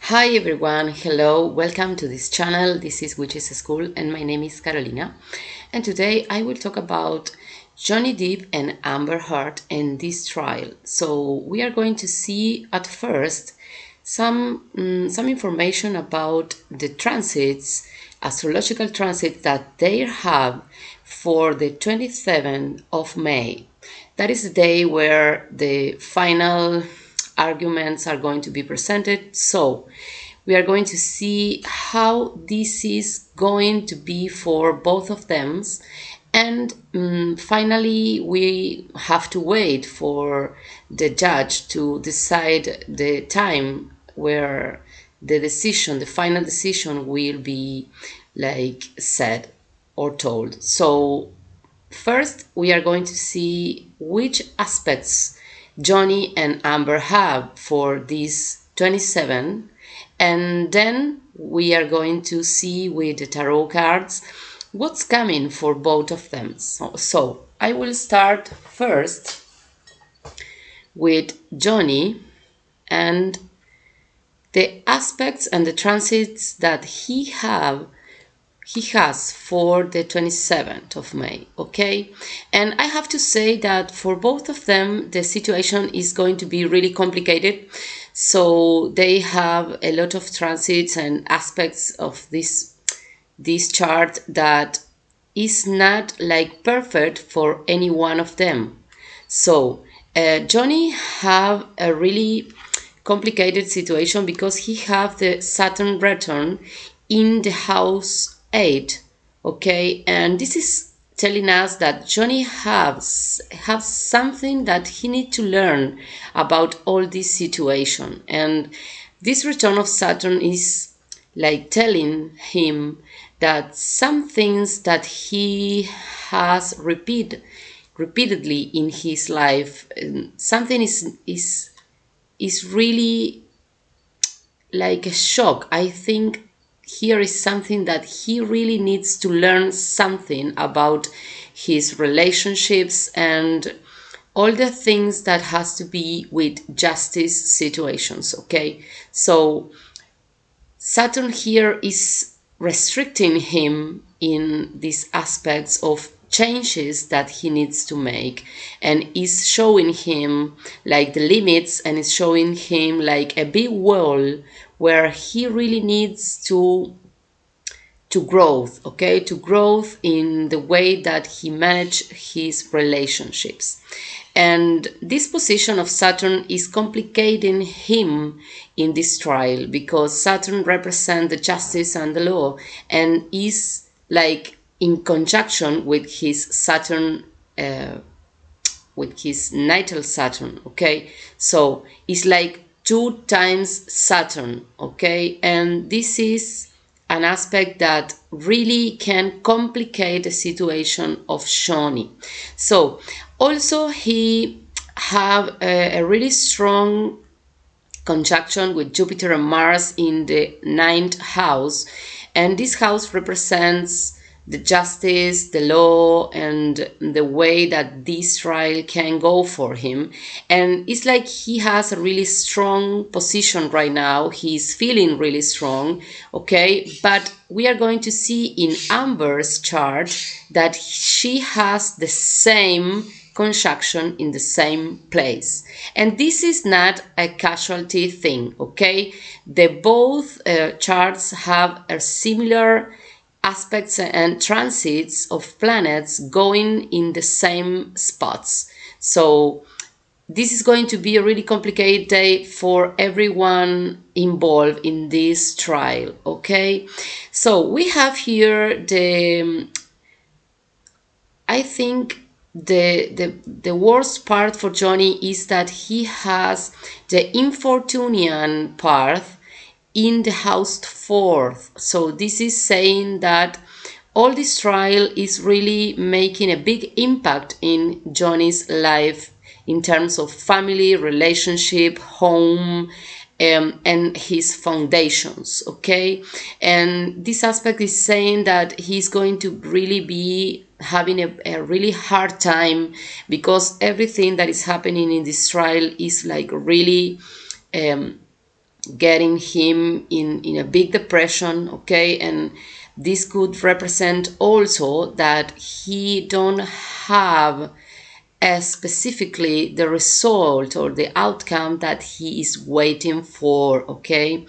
Hi everyone, hello, welcome to this channel. This is Witches School and my name is Carolina. And today I will talk about Johnny Depp and Amber Heard in this trial. So we are going to see at first some information about the transits, astrological transits that they have for the 27th of May. That is the day where the final arguments are going to be presented. So we are going to see how this is going to be for both of them. And finally, we have to wait for the judge to decide the time where the final decision will be said or told. So first, we are going to see which aspects Johnny and Amber have for this 27, and then we are going to see with the tarot cards what's coming for both of them. So I will start first with Johnny and the aspects and the transits that he has for the 27th of May, okay? And I have to say that for both of them, the situation is going to be really complicated. So they have a lot of transits and aspects of this chart that is not perfect for any one of them. So Johnny have a really complicated situation because he have the Saturn return in the house 8, okay, and this is telling us that Johnny has something that he need to learn about all this situation. And this return of Saturn is telling him that some things that he has repeatedly in his life, something is really like a shock. I think here is something that he really needs to learn something about his relationships and all the things that has to be with justice situations, okay? So Saturn here is restricting him in these aspects of changes that he needs to make, and is showing him the limits, and is showing him a big wall where he really needs to growth, okay, to growth in the way that he manage his relationships. And this position of Saturn is complicating him in this trial because Saturn represents the justice and the law, and is in conjunction with his Saturn, with his natal Saturn, okay? So it's like 2 times Saturn, okay? And this is an aspect that really can complicate the situation of Johnny. So also he have a really strong conjunction with Jupiter and Mars in the 9th house, and this house represents the justice, the law, and the way that this trial can go for him. And it's like he has a really strong position right now. He's feeling really strong, okay? But we are going to see in Amber's chart that she has the same conjunction in the same place, and this is not a casualty thing, okay? The both charts have a similar aspects and transits of planets going in the same spots. So this is going to be a really complicated day for everyone involved in this trial, okay? So we have here I think the worst part for Johnny is that he has the infortunian part in the house 4th. So this is saying that all this trial is really making a big impact in Johnny's life in terms of family, relationship, home, and his foundations, okay? And this aspect is saying that he's going to really be having a really hard time because everything that is happening in this trial is really getting him in a big depression, okay? And this could represent also that he don't have specifically the result or the outcome that he is waiting for, okay?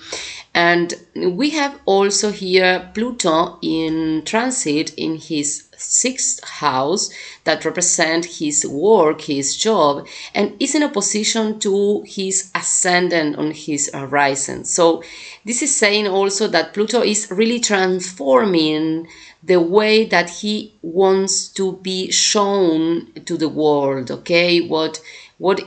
And we have also here Pluto in transit in his sixth house that represent his work, his job, and is in opposition to his ascendant on his horizon. So this is saying also that Pluto is really transforming the way that he wants to be shown to the world, okay? What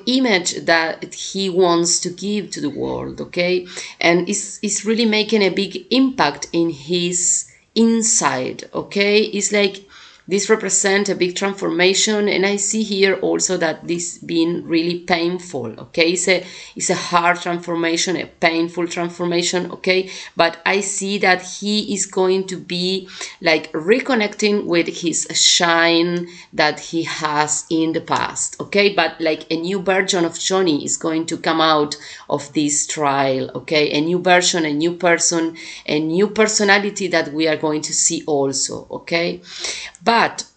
image that he wants to give to the world, okay? And is really making a big impact in his inside, okay? It's like this represents a big transformation, and I see here also that this being really painful, okay? It's a hard transformation, a painful transformation, okay? But I see that he is going to be like reconnecting with his shine that he has in the past, okay? But like a new version of Johnny is going to come out of this trial, okay? A new version, a new person, a new personality that we are going to see also, okay? But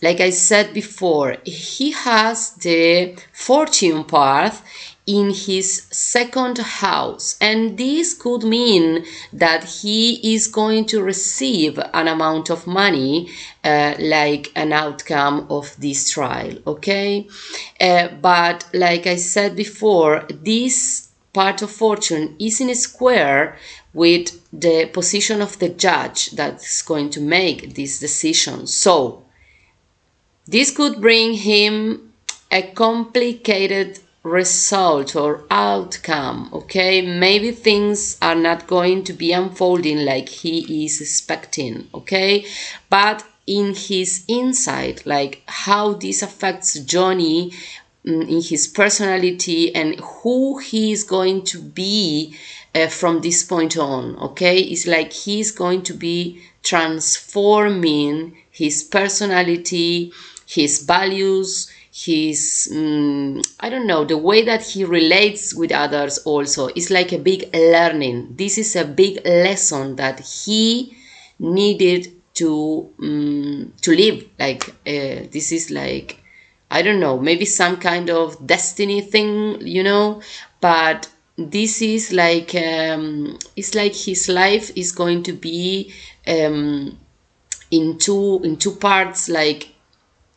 like I said before, he has the fortune path in his second house, and this could mean that he is going to receive an amount of money like an outcome of this trial, okay? But like I said before, this part of fortune is in a square with the position of the judge that's going to make this decision. So this could bring him a complicated result or outcome, okay? Maybe things are not going to be unfolding like he is expecting, okay? But in his inside, like how this affects Johnny in his personality and who he is going to be from this point on, okay? It's like he's going to be transforming his personality, his values, his I don't know, the way that he relates with others also is like a big learning. This is a big lesson that he needed to live. Like this is like, I don't know, maybe some kind of destiny thing, you know, but this is like it's like his life is going to be in two parts, like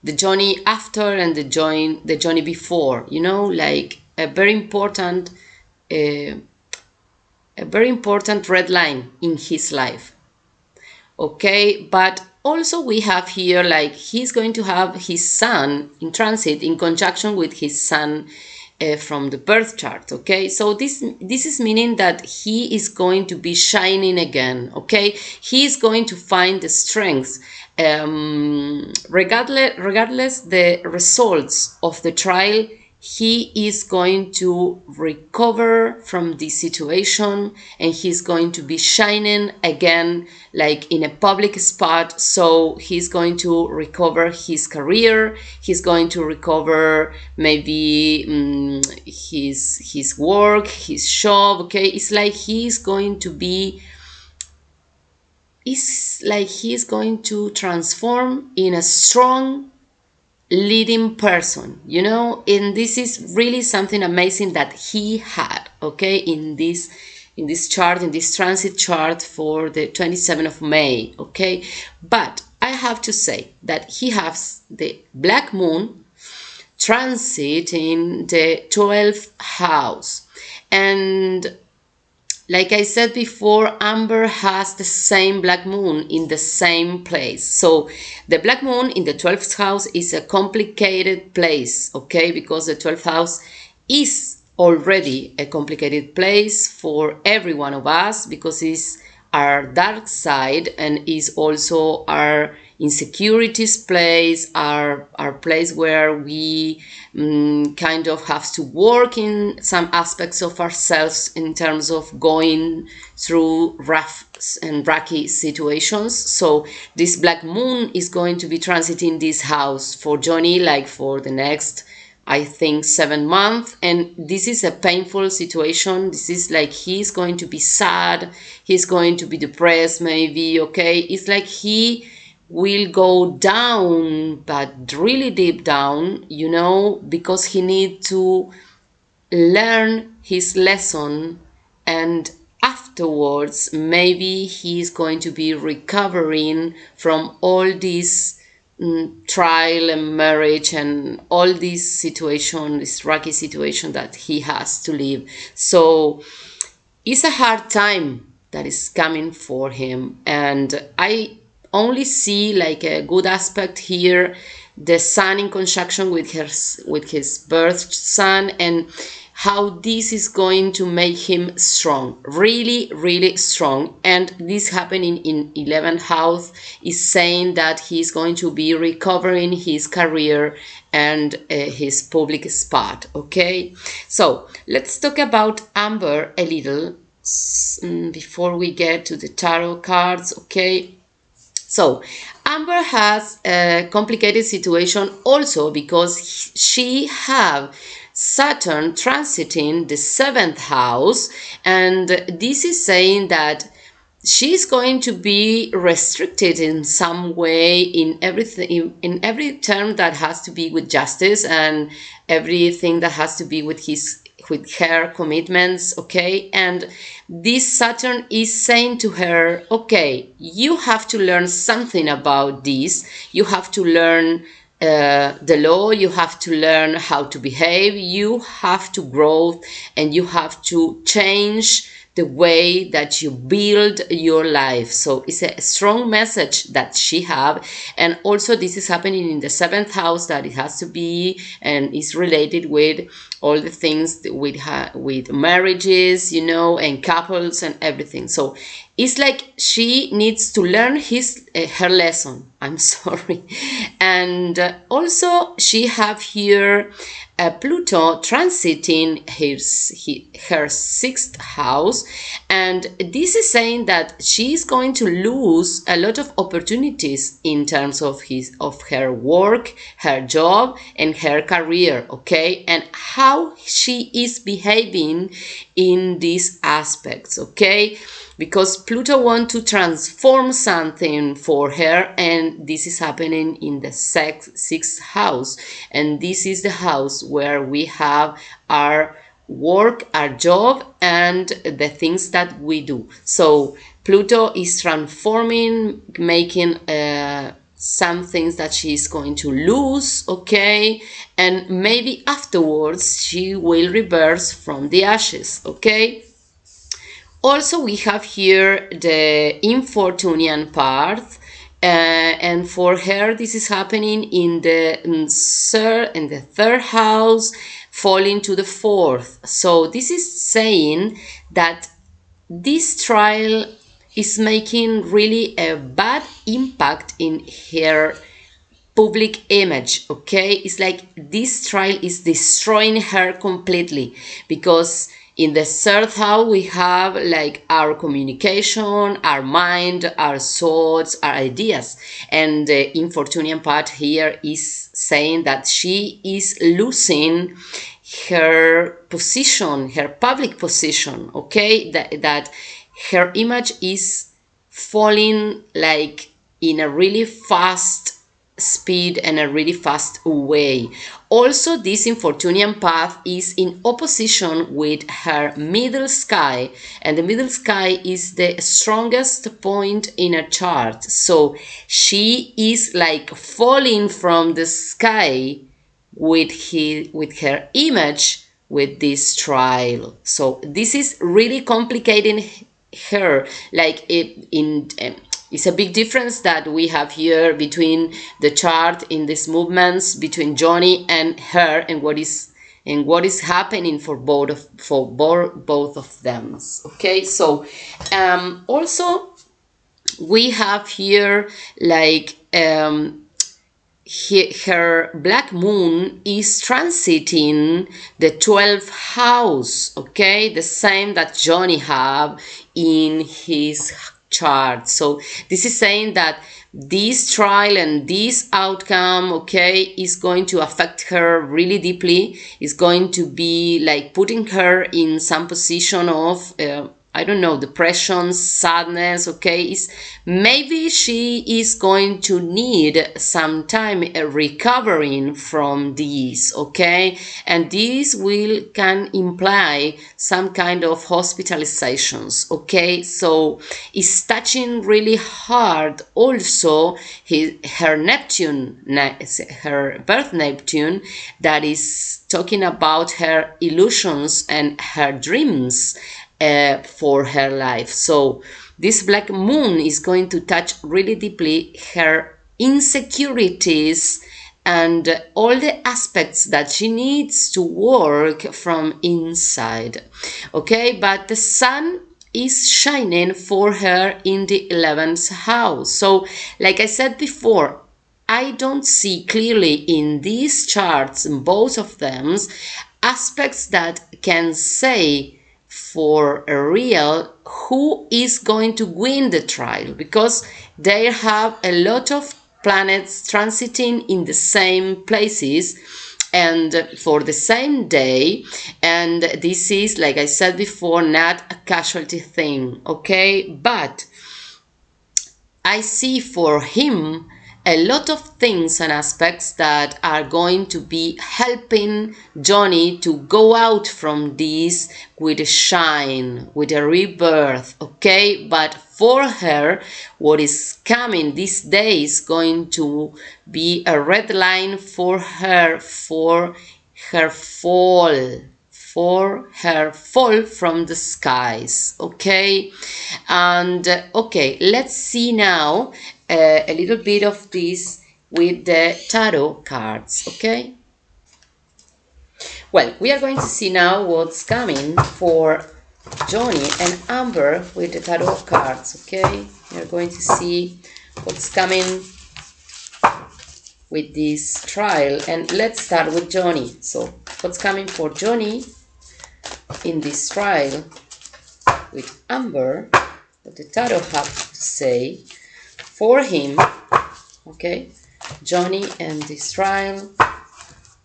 the Johnny after and the Johnny before, you know, like a very important red line in his life, okay? But also we have here like he's going to have his sun in transit in conjunction with his sun from the birth chart, okay? So this is meaning that he is going to be shining again, okay? He is going to find the strength regardless the results of the trial. He is going to recover from this situation and he's going to be shining again like in a public spot. So he's going to recover his career, he's going to recover maybe his work, his job, okay? It's like he's going to transform in a strong leading person, you know? And this is really something amazing that he had, okay, in this chart, in this transit chart for the 27th of May, okay? But I have to say that he has the black moon transit in the 12th house, and like I said before, Amber has the same black moon in the same place. So the black moon in the 12th house is a complicated place, okay? Because the 12th house is already a complicated place for every one of us, because it's our dark side and is also our insecurities place, our place where we kind of have to work in some aspects of ourselves in terms of going through rough and rocky situations. So this black moon is going to be transiting this house for Johnny like for the next I think 7 months, and this is a painful situation. This is like he's going to be sad, he's going to be depressed maybe, okay? It's like he will go down, but really deep down, because he needs to learn his lesson, and afterwards maybe he's going to be recovering from all this trial and marriage and all this situation, this rocky situation that he has to live. So it's a hard time that is coming for him, and I only see like a good aspect here, the sun in conjunction with his birth sun, and how this is going to make him strong, really really strong. And this happening in 11th house is saying that he's going to be recovering his career and his public spot. Okay, so let's talk about Amber a little before we get to the tarot cards. Okay, so Amber has a complicated situation also because she have Saturn transiting the 7th house, and this is saying that she's going to be restricted in some way in everything, in every term that has to be with justice and everything that has to be with her commitments. Okay, and this Saturn is saying to her, okay, you have to learn something about this, you have to learn the law, you have to learn how to behave, you have to grow, and you have to change the way that you build your life. So it's a strong message that she have. And also this is happening in the 7th house, that it has to be and is related with all the things with marriages, and couples and everything. So it's like she needs to learn her lesson. I'm sorry. And also she have here Pluto transiting her 6th house, and this is saying that she's going to lose a lot of opportunities in terms of her work, her job, and her career. Okay, and how she is behaving in these aspects. Okay, because Pluto wants to transform something for her, and this is happening in the 6th house, and this is the house where we have our work, our job, and the things that we do. So Pluto is transforming, making some things that she's going to lose. Okay, and maybe afterwards she will reverse from the ashes. Okay, also we have here the infortunian path, and for her this is happening in the third house, falling to the 4th. So this is saying that this trial is making really a bad impact in her public image. Okay, it's like this trial is destroying her completely, because in the 3rd house we have like our communication, our mind, our thoughts, our ideas, and the infortunian part here is saying that she is losing her position, her public position. Okay, that her image is falling like in a really fast speed and a really fast way. Also, this infortunian path is in opposition with her middle sky, and the middle sky is the strongest point in a chart. So she is like falling from the sky with her image with this trial. So this is really complicating her, like it's a big difference that we have here between the chart in these movements between Johnny and her, and what is happening for both of them. Okay, so also we have here like her black moon is transiting the 12th house. Okay, the same that Johnny have in his chart. So this is saying that this trial and this outcome, okay, is going to affect her really deeply. Is going to be like putting her in some position of I don't know, depression, sadness, okay? Maybe she is going to need some time recovering from this, okay? And this can imply some kind of hospitalizations, okay? So it's touching really hard also her Neptune, her birth Neptune, that is talking about her illusions and her dreams for her life. So this black moon is going to touch really deeply her insecurities and all the aspects that she needs to work from inside. Okay, but the sun is shining for her in the 11th house. So like I said before, I don't see clearly in these charts, in both of them, aspects that can say for a real who is going to win the trial, because they have a lot of planets transiting in the same places and for the same day, and this is, like I said before, not a casualty thing, okay? But I see for him a lot of things and aspects that are going to be helping Johnny to go out from this with a shine, with a rebirth, okay? But for her, what is coming this day is going to be a red line for her fall, for her fall from the skies, okay? And okay, let's see now a little bit of this with the tarot cards, okay? Well, we are going to see now what's coming for Johnny and Amber with the tarot cards, okay? We are going to see what's coming with this trial, and let's start with Johnny. So what's coming for Johnny in this trial with Amber, what the tarot have to say for him, okay? Johnny and this trial,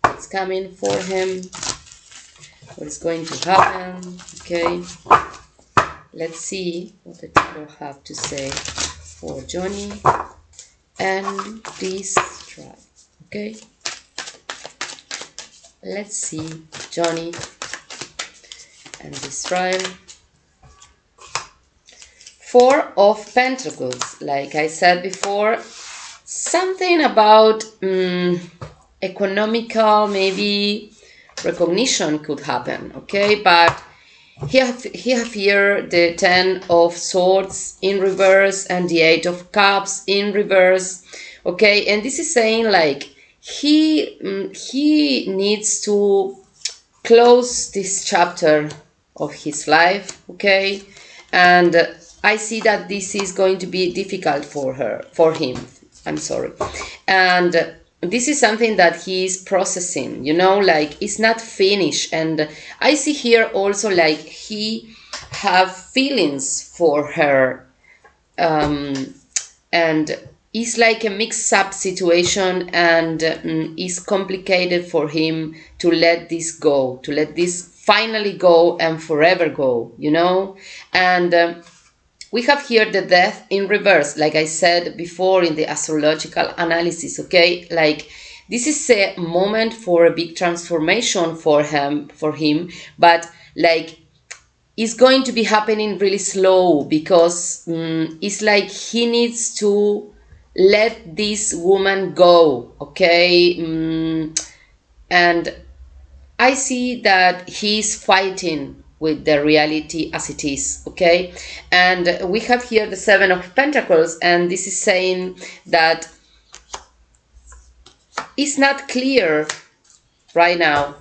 what's coming for him, what is going to happen, okay? Let's see what the tarot have to say for Johnny and this trial, okay? Let's see Johnny and this trial. Four of Pentacles, like I said before, something about economical, maybe recognition could happen, okay? But he have here the 10 of Swords in reverse and the 8 of Cups in reverse, okay? And this is saying like he needs to close this chapter of his life, okay? And I see that this is going to be difficult for him, I'm sorry. And this is something that he is processing, you know, like it's not finished. And I see here also like he have feelings for her, and it's like a mix-up situation, and it's complicated for him to let this go, to let this finally go and forever go, you know. And we have here the Death in reverse, like I said before in the astrological analysis, okay? Like this is a moment for a big transformation for him, but like it's going to be happening really slow, because it's like he needs to let this woman go, okay? And I see that he's fighting with the reality as it is, okay? And we have here the 7 of Pentacles, and this is saying that it's not clear right now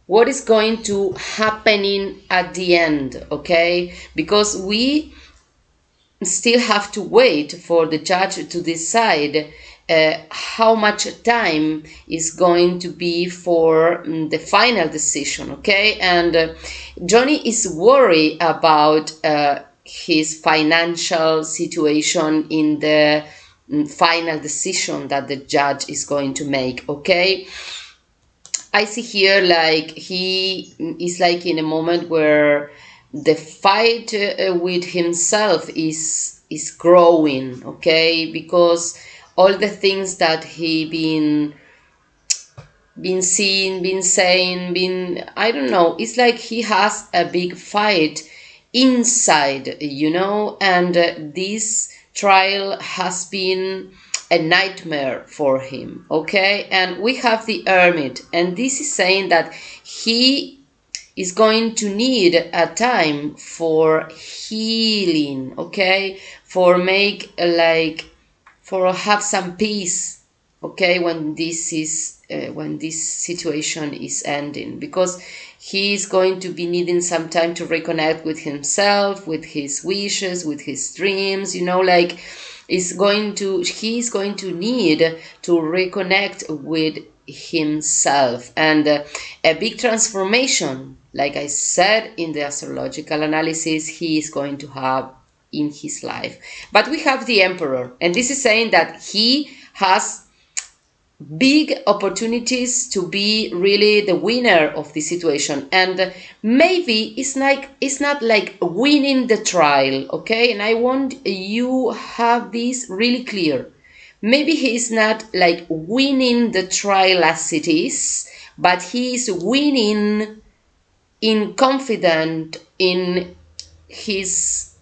what is going to happening at the end, okay? Because we still have to wait for the judge to decide how much time is going to be for the final decision, okay? And Johnny is worried about his financial situation in the final decision that the judge is going to make. Okay, I see here like he is like in a moment where the fight with himself is growing. Okay, because all the things that he been seeing, been saying, been, I don't know, it's like he has a big fight inside, and this trial has been a nightmare for him. Okay, and we have the hermit, and this is saying that he is going to need a time for healing. Okay, for make like for have some peace. Okay, when this situation is ending, because he is going to be needing some time to reconnect with himself, with his wishes, with his dreams, like he's going to need to reconnect with himself, and a big transformation, like I said in the astrological analysis, he is going to have in his life. But we have the emperor, and this is saying that he has big opportunities to be really the winner of the situation, and maybe it's not like winning the trial. Okay, and I want you have this really clear. Maybe he's not like winning the trial as it is, but he is winning in confident in his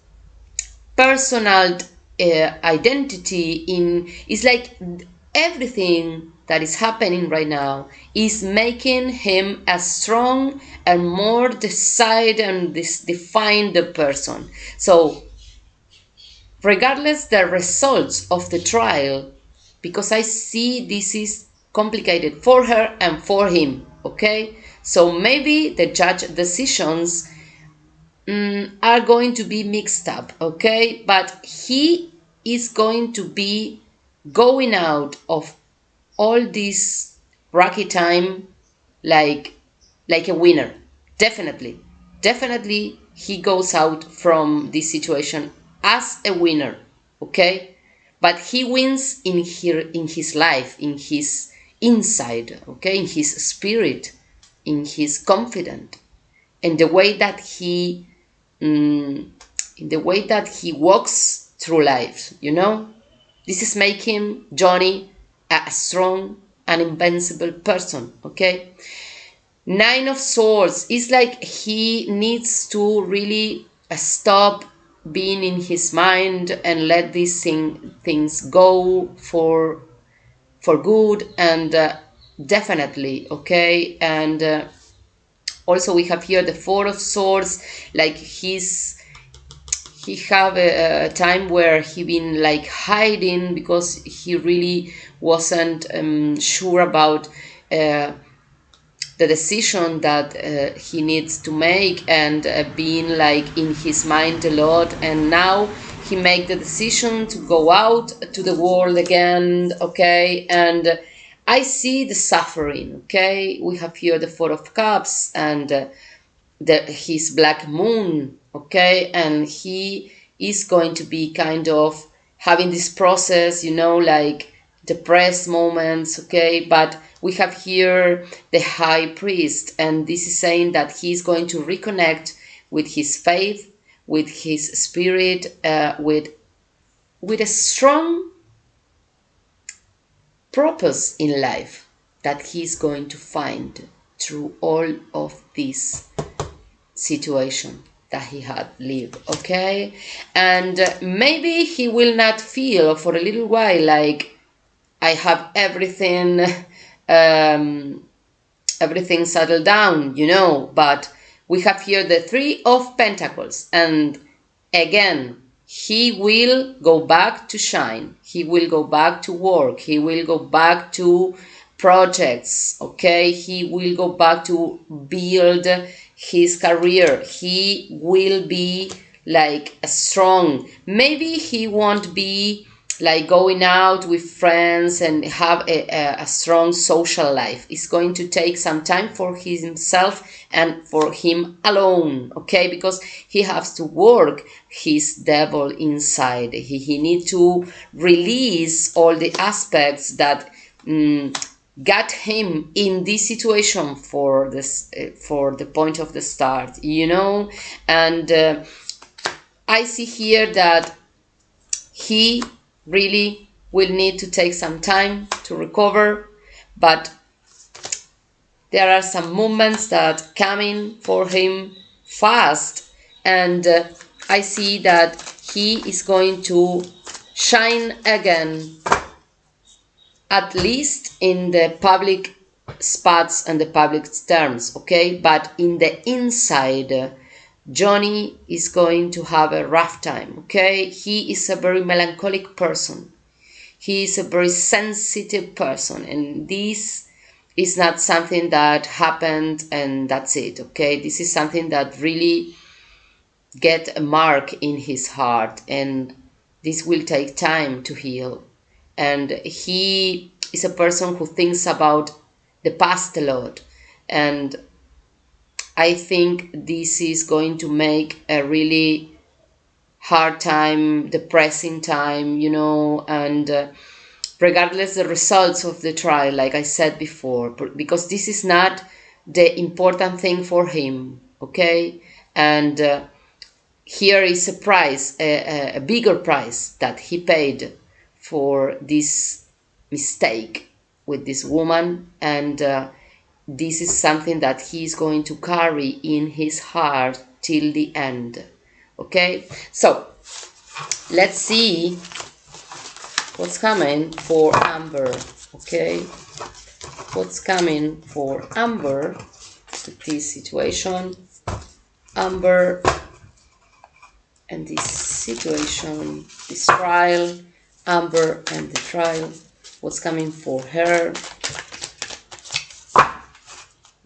personal identity. In It's like everything that is happening right now is making him a strong and more decided and defined person. So regardless the results of the trial, because I see this is complicated for her and for him. Okay, so maybe the judge decisions are going to be mixed up. Okay, but he is going to be going out of all this rocky time like a winner. Definitely, definitely he goes out from this situation as a winner. Okay, but he wins in his life, in his inside. Okay, in his spirit, in his confidence, in the way that he walks through life. This is making Johnny a strong and invincible person. Okay, Nine of Swords is like he needs to really stop being in his mind and let these things go for good, and definitely. Okay, and also we have here the Four of Swords, like he have a time where he been like hiding because he really wasn't sure about the decision that he needs to make, and being like in his mind a lot, and now he make the decision to go out to the world again. Okay, and I see the suffering. Okay, we have here the Four of Cups, and his black moon. Okay, and he is going to be kind of having this process, like depressed moments. Okay, but we have here the high priest, and this is saying that he's going to reconnect with his faith, with his spirit, with a strong purpose in life that he's going to find through all of this situation that he had lived. Okay, and maybe he will not feel for a little while like I have everything everything settled down, but we have here the Three of Pentacles, and again he will go back to shine, he will go back to work, he will go back to projects. Okay, he will go back to build his career, he will be like strong. Maybe he won't be like going out with friends and have a strong social life. It's going to take some time for himself and for him alone, okay, because he has to work his devil inside. He needs to release all the aspects that got him in this situation for this for the point of the start, and I see here that he really will need to take some time to recover, but there are some movements that coming for him fast, and I see that he is going to shine again, at least in the public spots and the public terms, okay? But in the inside, Johnny is going to have a rough time, okay? He is a very melancholic person. He is a very sensitive person, and this is not something that happened and that's it, okay? This is something that really get a mark in his heart, and this will take time to heal. And he is a person who thinks about the past a lot, and I think this is going to make a really hard time, depressing time, and regardless the results of the trial, like I said before, because this is not the important thing for him, okay? And here is a price, a bigger price that he paid for this mistake with this woman, and this is something that he's going to carry in his heart till the end, okay? So let's see what's coming for Amber, okay? What's coming for Amber to this situation? Amber and this situation, this trial, Amber and the trial, what's coming for her?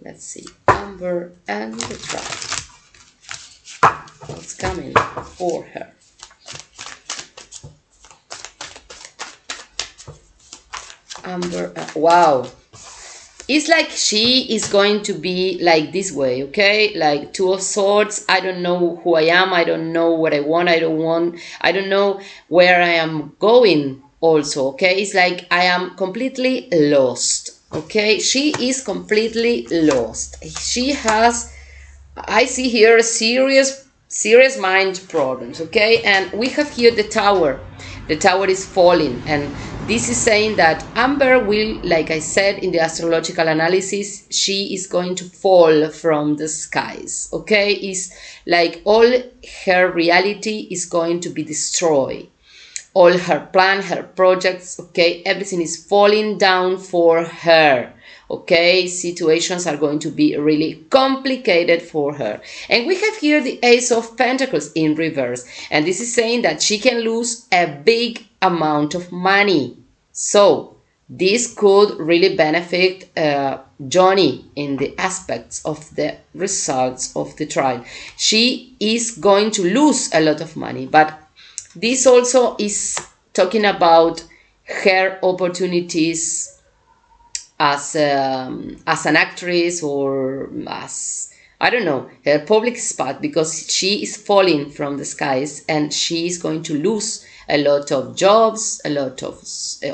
Let's see, Amber and the trial, what's coming for her? Amber, wow, it's like she is going to be like this way, okay? Like Two of Swords. I don't know who I am. I don't know what I want. I don't know where I am going also, okay? It's like I am completely lost, okay? She is completely lost. She has, I see here serious mind problems, okay? And we have here the Tower. The Tower is falling, and this is saying that Amber will, like I said in the astrological analysis, she is going to fall from the skies, okay? It's like all her reality is going to be destroyed. All her plan, her projects, okay? Everything is falling down for her, okay? Situations are going to be really complicated for her. And we have here the Ace of Pentacles in reverse. And this is saying that she can lose a big amount of money. So this could really benefit Johnny in the aspects of the results of the trial. She is going to lose a lot of money, but this also is talking about her opportunities as an actress, or as, I don't know, her public spot, because she is falling from the skies and she is going to lose a lot of jobs, a lot of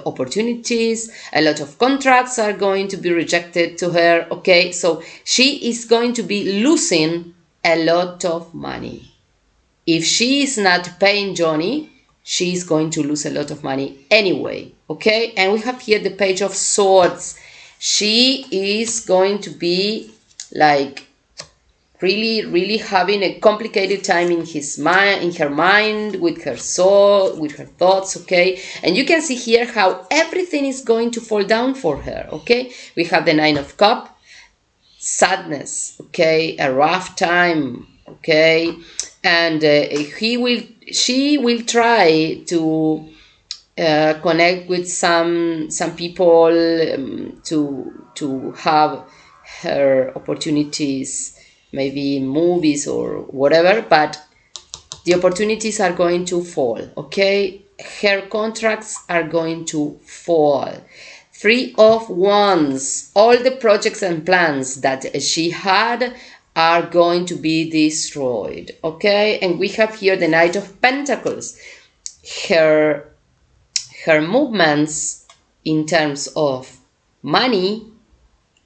opportunities, a lot of contracts are going to be rejected to her, okay? So she is going to be losing a lot of money. If she is not paying Johnny, she is going to lose a lot of money anyway, okay? And we have here the Page of Swords. She is going to be like really having a complicated time in her mind, with her soul, with her thoughts, okay? And you can see here how everything is going to fall down for her, okay? We have the Nine of Cups, sadness, okay? A rough time, okay? And she will try to connect with some people to have her opportunities, maybe in movies or whatever, but The opportunities are going to fall, okay? Her contracts are going to fall. 3 of Wands. All the projects and plans that she had are going to be destroyed, okay? And we have here the Knight of Pentacles. Her movements in terms of money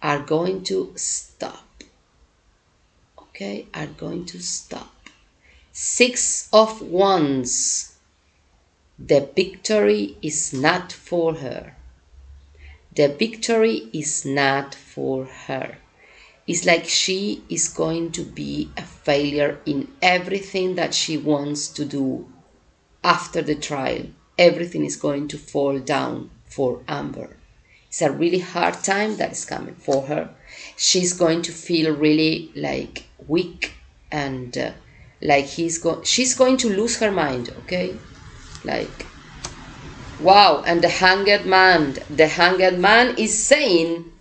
are going to stop, okay? Are going to stop. 6 of Wands. The victory is not for her. The victory is not for her. It's like she is going to be a failure in everything that she wants to do after the trial. Everything is going to fall down for Amber. It's a really hard time that is coming for her. She's going to feel really like weak and like she's going to lose her mind, okay? Like, wow. And the Hanged Man is saying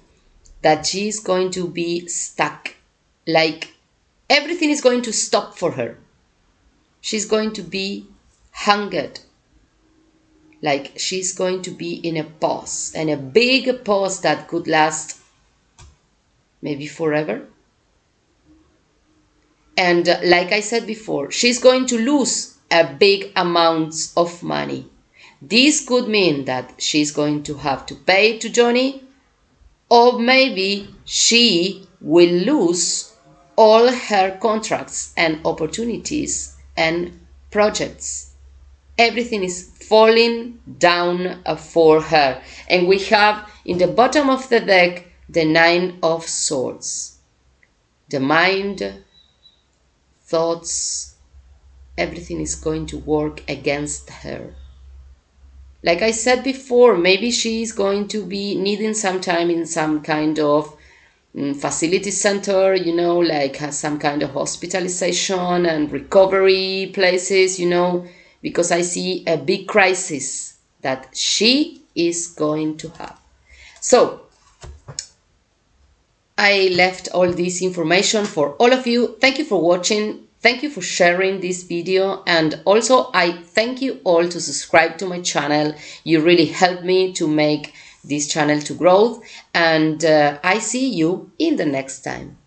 that she's going to be stuck. Like, everything is going to stop for her. She's going to be hanged. Like, she's going to be in a pause, and a big pause that could last maybe forever. And like I said before, she's going to lose a big amount of money. This could mean that she's going to have to pay to Johnny, or maybe she will lose all her contracts and opportunities and projects. Everything is falling down for her. And we have in the bottom of the deck the 9 of Swords. The mind, thoughts, everything is going to work against her. Like I said before, maybe she's going to be needing some time in some kind of facility center, you know, like some kind of hospitalization and recovery places, you know, because I see a big crisis that she is going to have. So I left all this information for all of you. Thank you for watching. Thank you for sharing this video. And also I thank you all to subscribe to my channel. You really help me to make this channel to grow. And I see you in the next time.